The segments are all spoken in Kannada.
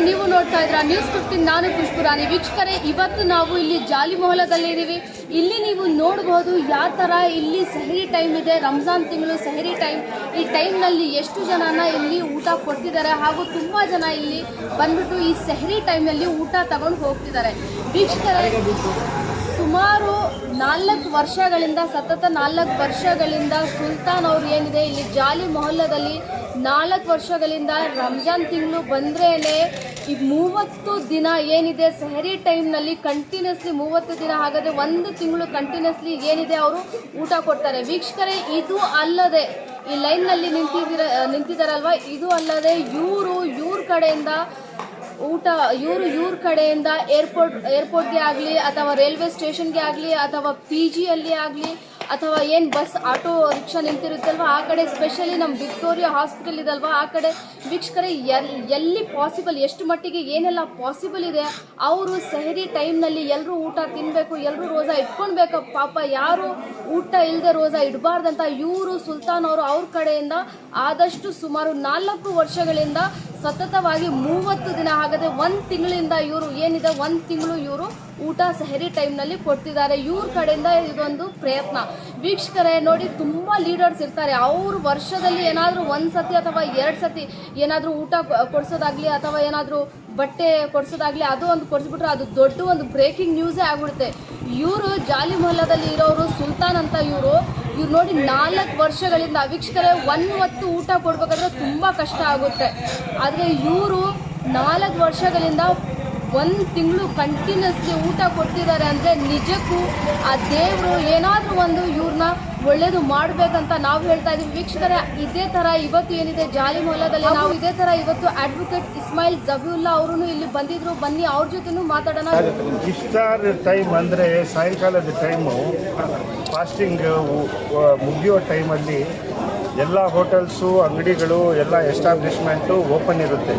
ನೀವು ನೋಡ್ತಾ ಇದ್ರ ನ್ಯೂಸ್ 15. ನಾನು ಖುಷ್ಬುರಾನಿ. ವೀಕ್ಷಕರೇ, ಇವತ್ತು ನಾವು ಇಲ್ಲಿ ಜಾಲಿ ಮೊಹಲ್ಲಾದಲ್ಲಿ ಇದ್ದೀವಿ. ಇಲ್ಲಿ ನೀವು ನೋಡಬಹುದು ಯಾವ ಥರ ಇಲ್ಲಿ ಸಹರಿ ಟೈಮ್ ಇದೆ. ರಂಜಾನ್ ತಿಂಗಳು ಸಹರಿ ಟೈಮ್. ಈ ಟೈಮ್ನಲ್ಲಿ ಎಷ್ಟು ಜನನ ಇಲ್ಲಿ ಊಟ ಕೊಡ್ತಿದ್ದಾರೆ ಹಾಗೂ ತುಂಬ ಜನ ಇಲ್ಲಿ ಬಂದ್ಬಿಟ್ಟು ಈ ಸಹರಿ ಟೈಮ್ನಲ್ಲಿ ಊಟ ತಗೊಂಡು ಹೋಗ್ತಿದ್ದಾರೆ. ವೀಕ್ಷಕರೇ, ಸುಮಾರು 4 ವರ್ಷಗಳಿಂದ ಸತತ 4 ವರ್ಷಗಳಿಂದ ಸುಲ್ತಾನ್ ಅವರು ಏನಿದೆ ಇಲ್ಲಿ ಜಾಲಿ ಮೊಹಲ್ಲಾದಲ್ಲಿ 4 ವರ್ಷಗಳಿಂದ ರಂಜಾನ್ ತಿಂಗಳು ಬಂದ್ರೇನೆ ಈ 30 ದಿನ ಏನಿದೆ ಸಹರಿ ಟೈಮ್ನಲ್ಲಿ ಕಂಟಿನ್ಯೂಸ್ಲಿ 30 ದಿನ ಆಗದೆ 1 ತಿಂಗಳು ಕಂಟಿನ್ಯೂಸ್ಲಿ ಏನಿದೆ ಅವರು ಊಟ ಕೊಡ್ತಾರೆ. ವೀಕ್ಷಕರೇ, ಇದು ಅಲ್ಲದೆ ಈ ಲೈನ್ನಲ್ಲಿ ನಿಂತಿದ್ದಾರಲ್ವ, ಇದು ಅಲ್ಲದೆ ಇವ್ರ ಕಡೆಯಿಂದ ಊಟ ಇವ್ರ ಕಡೆಯಿಂದ ಏರ್ಪೋರ್ಟ್ಗೆ ಆಗಲಿ ಅಥವಾ ರೈಲ್ವೆ ಸ್ಟೇಷನ್ಗೆ ಆಗಲಿ ಅಥವಾ PGಯಲ್ಲಿ ಆಗಲಿ ಅಥವಾ ಏನು ಬಸ್ ಆಟೋ ರಿಕ್ಷಾ ನಿಂತಿರುತ್ತಲ್ವ ಆ ಕಡೆ, ಸ್ಪೆಷಲಿ ನಮ್ಮ ವಿಕ್ಟೋರಿಯಾ ಹಾಸ್ಪಿಟಲ್ ಇದಲ್ವ ಆ ಕಡೆ. ವೀಕ್ಷಕರೇ, ಎಲ್ಲಿ ಪಾಸಿಬಲ್, ಎಷ್ಟು ಮಟ್ಟಿಗೆ ಏನೆಲ್ಲ ಪಾಸಿಬಲ್ ಇದೆ, ಅವರು ಸಹರಿ ಟೈಮ್ನಲ್ಲಿ ಎಲ್ಲರೂ ಊಟ ತಿನ್ನಬೇಕು, ಎಲ್ಲರೂ ರೋಜಾ ಇಟ್ಕೊಳ್ಬೇಕು. ಪಾಪ ಯಾರು ಊಟ ಇಲ್ಲದೆ ರೋಜಾ ಇಡಬಾರ್ದಂತ ಇವರು ಸುಲ್ತಾನ್ ಅವರು ಅವ್ರ ಕಡೆಯಿಂದ ಆದಷ್ಟು ಸುಮಾರು 4 ವರ್ಷಗಳಿಂದ ಸತತವಾಗಿ 30 ದಿನ ಆಗದೆ 1 ತಿಂಗಳಿಂದ ಇವರು ಏನಿದೆ 1 ತಿಂಗಳು ಇವರು ಊಟ ಸಹರಿ ಟೈಮ್ನಲ್ಲಿ ಕೊಡ್ತಿದ್ದಾರೆ. ಇವ್ರ ಕಡೆಯಿಂದ ಇದೊಂದು ಪ್ರಯತ್ನ. ವೀಕ್ಷಕರೇ ನೋಡಿ, ತುಂಬ ಲೀಡರ್ಸ್ ಇರ್ತಾರೆ, ಅವರು ವರ್ಷದಲ್ಲಿ ಏನಾದರೂ 1 ಸತಿ ಅಥವಾ 2 ಸತಿ ಏನಾದರೂ ಊಟ ಕೊಡಿಸೋದಾಗಲಿ ಅಥವಾ ಏನಾದರೂ ಬಟ್ಟೆ ಕೊಡಿಸೋದಾಗಲಿ ಅದು ಒಂದು ಕೊಡಿಸ್ಬಿಟ್ರೆ ಅದು ದೊಡ್ಡ ಒಂದು ಬ್ರೇಕಿಂಗ್ ನ್ಯೂಸೇ ಆಗ್ಬಿಡುತ್ತೆ. ಇವರು ಜಾಲಿ ಮೊಹಲ್ಲಾದಲ್ಲಿ ಇರೋರು ಸುಲ್ತಾನ್ ಅಂತ ಇವರು ನೋಡಿ 4 ವರ್ಷಗಳಿಂದ. ವೀಕ್ಷಕರೇ, 1 ಹೊತ್ತು ಊಟ ಕೊಡ್ಬೇಕಾದ್ರೆ ತುಂಬ ಕಷ್ಟ ಆಗುತ್ತೆ. ಆದರೆ ಇವರು 4 ವರ್ಷಗಳಿಂದ 1 ತಿಂಗಳು ಕಂಟಿನ್ಯೂಸ್ಲಿ ಊಟ ಕೊಡ್ತಿದ್ದಾರೆ ಅಂದರೆ ನಿಜಕ್ಕೂ ಆ ದೇವರು ಏನಾದರೂ ಒಂದು ಇವ್ರನ್ನ ಒಳ್ಳೇದು ಮಾಡಬೇಕಂತ ನಾವು ಹೇಳ್ತಾ ಇದ್ದೀವಿ. ವೀಕ್ಷಕರೇ, ಇದೇ ಥರ ಇವತ್ತು ಏನಿದೆ ಜಾಲಿ ಮೊಹಲ್ಲಾದಲ್ಲಿ ನಾವು ಇದೇ ಥರ ಇವತ್ತು ಅಡ್ವೊಕೇಟ್ ಇಸ್ಮಾಯಿಲ್ ಜಬೀವುಲ್ಲಾ ಅವರು ಇಲ್ಲಿ ಬಂದಿದ್ರು. ಬನ್ನಿ ಅವ್ರ ಜೊತೆನೂ ಮಾತಾಡೋಣ. ಇಫ್ತಾರ್ ಟೈಮ್ ಅಂದರೆ ಸಾಯಂಕಾಲದ ಟೈಮು, ಫಾಸ್ಟಿಂಗ್ ಮುಗಿಯೋ ಟೈಮಲ್ಲಿ ಎಲ್ಲ ಹೋಟೆಲ್ಸು, ಅಂಗಡಿಗಳು, ಎಲ್ಲ ಎಸ್ಟಾಬ್ಲಿಷ್ಮೆಂಟು ಓಪನ್ ಇರುತ್ತೆ.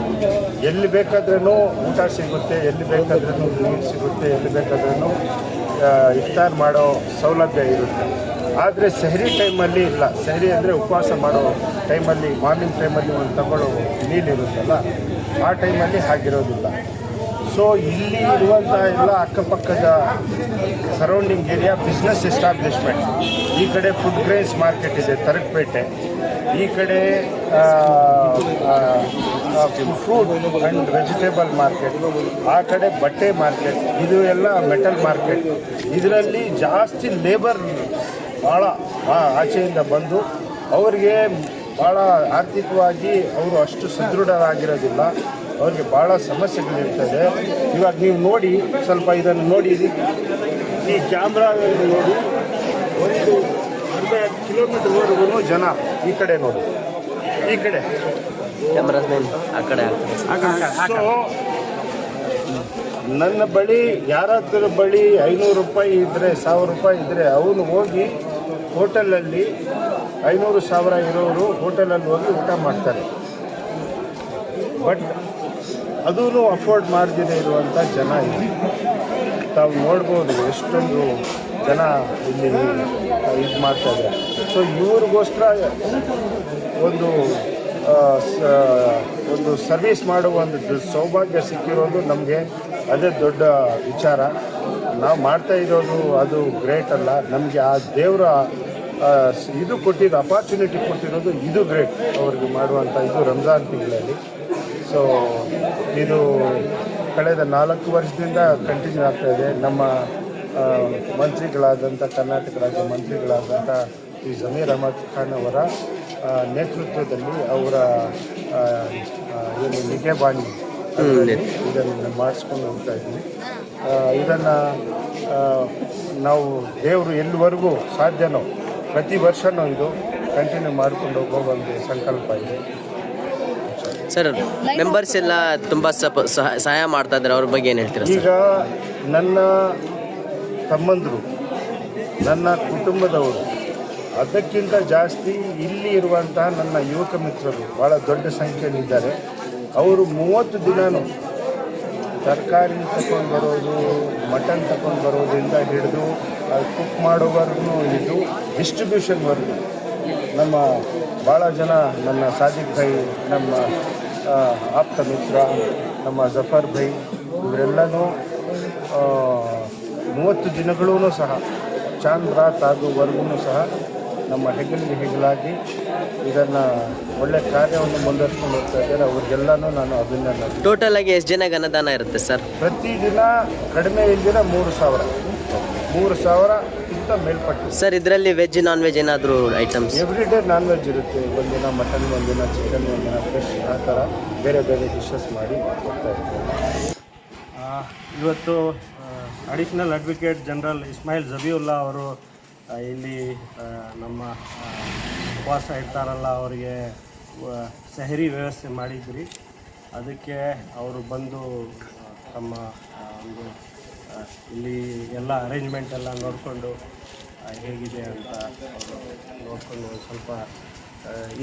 ಎಲ್ಲಿ ಬೇಕಾದ್ರೂ ಊಟ ಸಿಗುತ್ತೆ, ಎಲ್ಲಿ ಬೇಕಾದ್ರೂ ನೀರು ಸಿಗುತ್ತೆ, ಎಲ್ಲಿ ಬೇಕಾದ್ರೂ ಇಫ್ತಾರ್ ಮಾಡೋ ಸೌಲಭ್ಯ ಇರುತ್ತೆ. ಆದರೆ ಸಹರಿ ಟೈಮಲ್ಲಿ ಇಲ್ಲ. ಸಹರಿ ಅಂದರೆ ಉಪವಾಸ ಮಾಡೋ ಟೈಮಲ್ಲಿ, ಮಾರ್ನಿಂಗ್ ಟೈಮಲ್ಲಿ ಒಂದು ತಗೊಳ್ಳೋ ಮೀಲ್ ಇರುತ್ತಲ್ಲ, ಆ ಟೈಮಲ್ಲಿ ಹಾಗಿರೋದಿಲ್ಲ. ಸೊ ಇಲ್ಲಿ ಇರುವಂಥ ಎಲ್ಲ ಅಕ್ಕಪಕ್ಕದ ಸರೌಂಡಿಂಗ್ ಏರಿಯಾ ಬಿಸ್ನೆಸ್ ಎಸ್ಟಾಬ್ಲಿಷ್ಮೆಂಟ್, ಈ ಕಡೆ ಫುಡ್ ಗ್ರೇನ್ಸ್ ಮಾರ್ಕೆಟ್ ಇದೆ ತರಕಪೇಟೆ, ಈ ಕಡೆ ಫ್ರೂಟ್ ಆ್ಯಂಡ್ ವೆಜಿಟೇಬಲ್ ಮಾರ್ಕೆಟ್, ಆ ಕಡೆ ಬಟ್ಟೆ ಮಾರ್ಕೆಟ್, ಇದು ಎಲ್ಲ ಮೆಟಲ್ ಮಾರ್ಕೆಟ್. ಇದರಲ್ಲಿ ಜಾಸ್ತಿ ಲೇಬರ್ ಭಾಳ ಆಚೆಯಿಂದ ಬಂದು ಅವ್ರಿಗೆ ಭಾಳ ಆರ್ಥಿಕವಾಗಿ ಅವರು ಅಷ್ಟು ಸದೃಢರಾಗಿರೋದಿಲ್ಲ, ಅವ್ರಿಗೆ ಭಾಳ ಸಮಸ್ಯೆಗಳಿರ್ತದೆ. ಇವಾಗ ನೀವು ನೋಡಿ, ಸ್ವಲ್ಪ ಇದನ್ನು ನೋಡಿ, ಈ ಕ್ಯಾಮ್ರಾ ನೋಡಿ, 1 ಅರ್ಧ ಕಿಲೋಮೀಟರ್ವರೆಗೂ ಜನ ಈ ಕಡೆ ನೋಡಿ, ಈ ಕಡೆ ಸೊ ನನ್ನ ಬಳಿ ಯಾರಾದ್ರ ಬಳಿ 500 ರೂಪಾಯಿ ಇದ್ದರೆ, 1000 ರೂಪಾಯಿ ಇದ್ದರೆ ಅವನು ಹೋಗಿ ಹೋಟೆಲಲ್ಲಿ 500-1000 ಇರೋರು ಹೋಟೆಲಲ್ಲಿ ಹೋಗಿ ಊಟ ಮಾಡ್ತಾರೆ. ಬಟ್ ಅದೂ ಅಫೋರ್ಡ್ ಮಾಡದೇ ಇರುವಂಥ ಜನ ಇದೆ. ತಾವು ನೋಡ್ಬೋದು ಎಷ್ಟೊಂದು ಜನ ಇಲ್ಲಿ ಇದು ಮಾಡ್ತಾರೆ. ಸೊ ಇವ್ರಿಗೋಸ್ಕರ ಒಂದು ಸರ್ವಿಸ್ ಮಾಡುವ ಒಂದು ಸೌಭಾಗ್ಯ ಸಿಕ್ಕಿರೋದು ನಮಗೆ ಅದೇ ದೊಡ್ಡ ವಿಚಾರ. ನಾವು ಮಾಡ್ತಾ ಇರೋದು ಅದು ಗ್ರೇಟ್ ಅಲ್ಲ, ನಮಗೆ ಆ ದೇವರ ಇದು ಕೊಟ್ಟಿದ್ದು, ಅಪಾರ್ಚುನಿಟಿ ಕೊಟ್ಟಿರೋದು ಇದು ಗ್ರೇಟ್ ಅವ್ರಿಗೆ ಮಾಡುವಂಥ ಇದು ರಂಜಾನ್ ತಿಂಗಳಲ್ಲಿ. ಸೊ ಇದು ಕಳೆದ 4 ವರ್ಷದಿಂದ ಕಂಟಿನ್ಯೂ ಆಗ್ತಾಯಿದೆ. ನಮ್ಮ ಮಂತ್ರಿಗಳಾದಂಥ, ಕರ್ನಾಟಕ ರಾಜ್ಯ ಮಂತ್ರಿಗಳಾದಂಥ ಈ ಜಮೀರ್ ಅಹಮದ್ ಖಾನ್ ಅವರ ನೇತೃತ್ವದಲ್ಲಿ ಅವರ ಏನು ನಿಗೇಬಾನಿ ಇದನ್ನು ಮಾಡಿಸ್ಕೊಂಡು ಹೋಗ್ತಾ ಇದ್ವಿ. ಇದನ್ನು ನಾವು ದೇವರು ಎಲ್ಲಿವರೆಗೂ ಸಾಧ್ಯನೋ ಪ್ರತಿ ವರ್ಷವೂ ಇದು ಕಂಟಿನ್ಯೂ ಮಾಡಿಕೊಂಡು ಹೋಗೋ ಒಂದು ಸಂಕಲ್ಪ ಇದೆ. ಸರ್, ಮೆಂಬರ್ಸ್ ಎಲ್ಲ ತುಂಬ ಸಹಾಯ ಮಾಡ್ತಾ ಇದ್ದಾರೆ, ಅವ್ರ ಬಗ್ಗೆ ಏನು ಹೇಳ್ತೀರಾ? ಈಗ ನನ್ನ ತಮ್ಮಂದರು, ನನ್ನ ಕುಟುಂಬದವರು, ಅದಕ್ಕಿಂತ ಜಾಸ್ತಿ ಇಲ್ಲಿ ಇರುವಂಥ ನನ್ನ ಯುವಕ ಮಿತ್ರರು ಭಾಳ ದೊಡ್ಡ ಸಂಖ್ಯೆಯಲ್ಲಿದ್ದಾರೆ. ಅವರು 30 ದಿನವೂ ತರಕಾರಿ ತಗೊಂಡು ಬರೋದು, ಮಟನ್ ತಗೊಂಡು ಬರೋದ್ರಿಂದ ಹಿಡಿದು ಕುಕ್ ಮಾಡೋವರೆಗೂ ಹಿಡಿದು ಡಿಸ್ಟ್ರಿಬ್ಯೂಷನ್ವರೆಗೂ ನಮ್ಮ ಭಾಳ ಜನ, ನನ್ನ ಸಾದಿಕ್ ಭಾಯಿ, ನಮ್ಮ ಆಪ್ತ ಮಿತ್ರ, ನಮ್ಮ ಜಫರ್ ಭೈ ಇವರೆಲ್ಲನೂ 30 ದಿನಗಳೂ ಸಹ ಚಾಂದ್ ರಾತ್ ಆಗುವವರೆಗೂ ಸಹ ನಮ್ಮ ಹೆಗಲಾಗಿ ಇದನ್ನು ಒಳ್ಳೆ ಕಾರ್ಯವನ್ನು ಮುಂದುವರ್ಸ್ಕೊಂಡು ಹೋಗ್ತಾ ಇದ್ದಾರೆ. ಅವ್ರಿಗೆಲ್ಲನೂ ನಾನು ಅಭಿನಂದನೆ. ಟೋಟಲ್ ಆಗಿ ಎಷ್ಟು ಜನಕ್ಕೆ ಅನ್ನದಾನ ಇರುತ್ತೆ ಸರ್? ಪ್ರತಿದಿನ ಕಡಿಮೆ ಇಲ್ದಿರ 3,000ಕ್ಕಿಂತ ಮೇಲ್ಪಟ್ಟು. ಸರ್ ಇದರಲ್ಲಿ ವೆಜ್ ನಾನ್ ವೆಜ್ ಏನಾದರೂ items? Every day non veg ಇರುತ್ತೆ. ಒಂದಿನ ಮಟನ್, ಒಂದಿನ ಚಿಕನ್, ಒಂದಿನ ಫಿಶ್, ಆ ಥರ ಬೇರೆ ಬೇರೆ ಡಿಶಸ್ ಮಾಡಿ ಹೋಗ್ತಾ ಇರ್ತೀವಿ. ಇವತ್ತು additional advocate general Ismail Jabiulla ಅವರು ಇಲ್ಲಿ ನಮ್ಮ ಉಪವಾಸ ಇರ್ತಾರಲ್ಲ ಅವರಿಗೆ ಸಹರಿ ವ್ಯವಸ್ಥೆ ಮಾಡಿದ್ರಿ. ಅದಕ್ಕೆ ಅವರು ಬಂದು ತಮ್ಮ ಒಂದು ಇಲ್ಲಿ ಎಲ್ಲ ಅರೇಂಜ್ಮೆಂಟ್ ಎಲ್ಲ ನೋಡಿಕೊಂಡು ಹೇಗಿದೆ ಅಂತ ಅವರು ನೋಡಿಕೊಂಡು ಸ್ವಲ್ಪ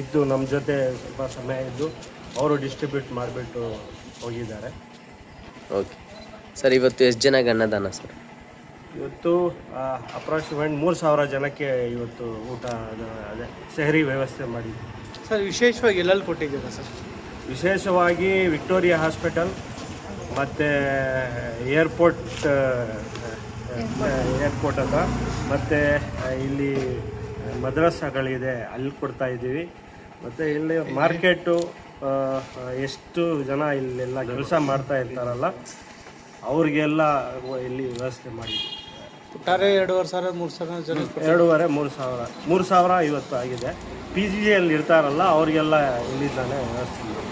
ಇದ್ದು ನಮ್ಮ ಜೊತೆ ಸ್ವಲ್ಪ ಸಮಯ ಇದ್ದು ಅವರು ಡಿಸ್ಟ್ರಿಬ್ಯೂಟ್ ಮಾಡಿಬಿಟ್ಟು ಹೋಗಿದ್ದಾರೆ. ಓಕೆ ಸರ್, ಇವತ್ತು ಎಷ್ಟು ಜನಕ್ಕೆ ಅನ್ನದಾನ ಸರ್? ಇವತ್ತು ಅಪ್ರಾಕ್ಸಿಮೇಟ್ 3,000 ಜನಕ್ಕೆ ಇವತ್ತು ಊಟ ಅದೇ ಸಹರಿ ವ್ಯವಸ್ಥೆ ಮಾಡಿದ್ವಿ. ಸರ್ ವಿಶೇಷವಾಗಿ ಎಲ್ಲೆಲ್ಲಿ ಕೊಟ್ಟಿದ್ದೀರಾ ಸರ್? ವಿಶೇಷವಾಗಿ ವಿಕ್ಟೋರಿಯಾ ಹಾಸ್ಪಿಟಲ್ ಮತ್ತು ಏರ್ಪೋರ್ಟ್ ಹತ್ರ ಮತ್ತು ಇಲ್ಲಿ ಮದ್ರಸಾಗಳಿದೆ, ಅಲ್ಲಿ ಕೊಡ್ತಾ ಇದ್ದೀವಿ. ಮತ್ತು ಇಲ್ಲಿ ಮಾರ್ಕೆಟು ಎಷ್ಟು ಜನ ಇಲ್ಲೆಲ್ಲ ಕೆಲಸ ಮಾಡ್ತಾ ಇರ್ತಾರಲ್ಲ ಅವ್ರಿಗೆಲ್ಲ ಇಲ್ಲಿ ವ್ಯವಸ್ಥೆ ಮಾಡಿದ್ವಿ. ಒಟ್ಟಾರೆ 2,500 3,000 ಜನ 3,000 ಇವತ್ತು ಆಗಿದೆ. PGಯಲ್ಲಿ ಇರ್ತಾರಲ್ಲ ಅವ್ರಿಗೆಲ್ಲ ಇಲ್ಲಿದ್ದಾನೆ ವ್ಯವಸ್ಥೆ ಮಾಡಿ.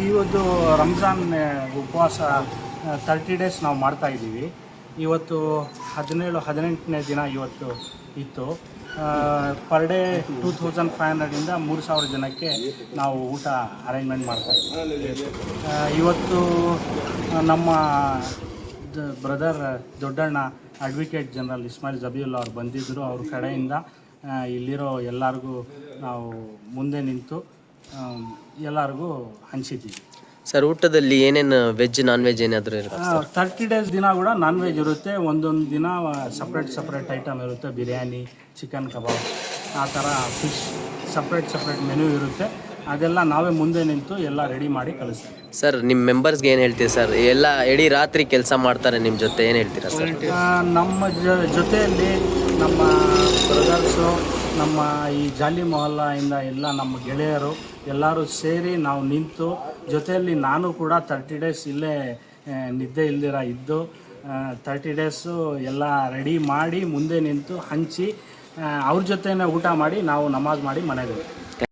ಇವತ್ತು ರಂಜಾನ್ ಉಪವಾಸ 30 ಡೇಸ್ ನಾವು ಮಾಡ್ತಾ ಇದ್ದೀವಿ. ಇವತ್ತು 17-18ನೇ ದಿನ ಇವತ್ತು ಇತ್ತು. ಪರ್ ಡೇ 2,500ಇಂದ 3,000 ಜನಕ್ಕೆ ನಾವು ಊಟ ಅರೇಂಜ್ಮೆಂಟ್ ಮಾಡ್ತಾ ಇದ್ದೀವಿ. ಇವತ್ತು ನಮ್ಮ ಬ್ರದರ್ ದೊಡ್ಡಣ್ಣ ಅಡ್ವೊಕೇಟ್ ಜನರಲ್ ಇಸ್ಮಾಯಿಲ್ ಜಬೀವುಲ್ಲಾ ಅವ್ರು ಬಂದಿದ್ದರು. ಅವ್ರ ಕಡೆಯಿಂದ ಇಲ್ಲಿರೋ ಎಲ್ಲರಿಗೂ ನಾವು ಮುಂದೆ ನಿಂತು ಎಲ್ಲರಿಗೂ ಹಂಚಿದ್ದೀವಿ. ಸರ್ ಊಟದಲ್ಲಿ ಏನೇನು ವೆಜ್ ನಾನ್ ವೆಜ್ ಏನಾದರೂ ಇರುತ್ತೆ? 30 ಡೇಸ್ ದಿನ ಕೂಡ ನಾನ್ ವೆಜ್ ಇರುತ್ತೆ. ಒಂದೊಂದು ದಿನ ಸಪ್ರೇಟ್ ಐಟಮ್ ಇರುತ್ತೆ. ಬಿರಿಯಾನಿ, ಚಿಕನ್ ಕಬಾಬ್, ಆ ಥರ ಫಿಶ್ ಸಪ್ರೇಟ್ ಮೆನು ಇರುತ್ತೆ. ಅದೆಲ್ಲ ನಾವೇ ಮುಂದೆ ನಿಂತು ಎಲ್ಲ ರೆಡಿ ಮಾಡಿ ಕಳಿಸ್ತೀವಿ. ಸರ್ ನಿಮ್ಮ ಮೆಂಬರ್ಸ್ಗೆ ಏನು ಹೇಳ್ತೀರಿ ಸರ್? ಎಲ್ಲ ಇಡೀ ರಾತ್ರಿ ಕೆಲಸ ಮಾಡ್ತಾರೆ ನಿಮ್ಮ ಜೊತೆ, ಏನು ಹೇಳ್ತೀರಾ ಸರ್? ನಮ್ಮ ಜೊತೆಯಲ್ಲಿ ನಮ್ಮ ಬ್ರದರ್ಸು, ನಮ್ಮ ಈ ಜಾಲಿ ಮೊಹಲ್ಲಾಯಿಂದ ಎಲ್ಲ ನಮ್ಮ ಗೆಳೆಯರು ಎಲ್ಲರೂ ಸೇರಿ ನಾವು ನಿಂತು ಜೊತೆಯಲ್ಲಿ ನಾನು ಕೂಡ 30 ಡೇಸ್ ಇಲ್ಲೇ ನಿದ್ದೆ ಇಲ್ದಿರ ಇದ್ದು 30 ಡೇಸು ಎಲ್ಲ ರೆಡಿ ಮಾಡಿ ಮುಂದೆ ನಿಂತು ಹಂಚಿ ಅವ್ರ ಜೊತೆನೇ ಊಟ ಮಾಡಿ ನಾವು ನಮಾಜ್ ಮಾಡಿ ಮನೆಗೆ